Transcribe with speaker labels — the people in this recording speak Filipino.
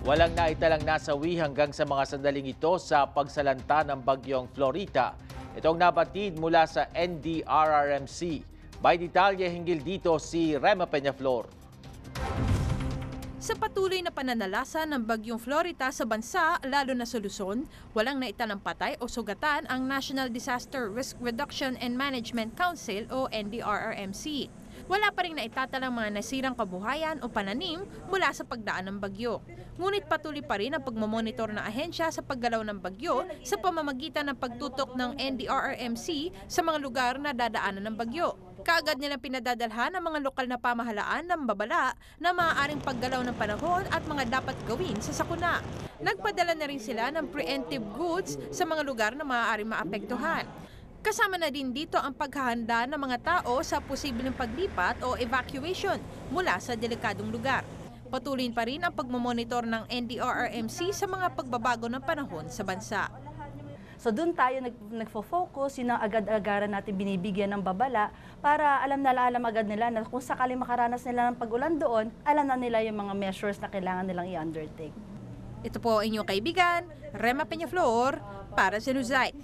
Speaker 1: Walang naitalang nasawi hanggang sa mga sandaling ito sa pagsalanta ng bagyong Florita. Itong nabatid mula sa NDRRMC. May detalye hinggil dito si Rema Peñaflor.
Speaker 2: Sa patuloy na pananalasa ng bagyong Florita sa bansa, lalo na sa Luzon, walang naitalang patay o sugatan ang National Disaster Risk Reduction and Management Council o NDRRMC. Wala pa rin naitatalang mga nasirang kabuhayan o pananim mula sa pagdaan ng bagyo. Ngunit patuloy pa rin ang pagmamonitor ng ahensya sa paggalaw ng bagyo sa pamamagitan ng pagtutok ng NDRRMC sa mga lugar na dadaanan ng bagyo. Kaagad nilang pinadadalhan ang mga lokal na pamahalaan ng babala na maaaring paggalaw ng panahon at mga dapat gawin sa sakuna. Nagpadala na rin sila ng preemptive goods sa mga lugar na maaaring maapektuhan. Kasama na din dito ang paghahanda ng mga tao sa posibleng paglipat o evacuation mula sa delikadong lugar. Patuloy pa rin ang pagmamonitor ng NDRRMC sa mga pagbabago ng panahon sa bansa.
Speaker 3: So doon tayo nagfo-focus, yun ang agad-agaran natin binibigyan ng babala para alam agad nila na kung sakali makaranas nila ng pag-ulan doon, alam na nila yung mga measures na kailangan nilang i-undertake.
Speaker 2: Ito po ang inyong kaibigan, Rema Peñaflor, para sa Newsite.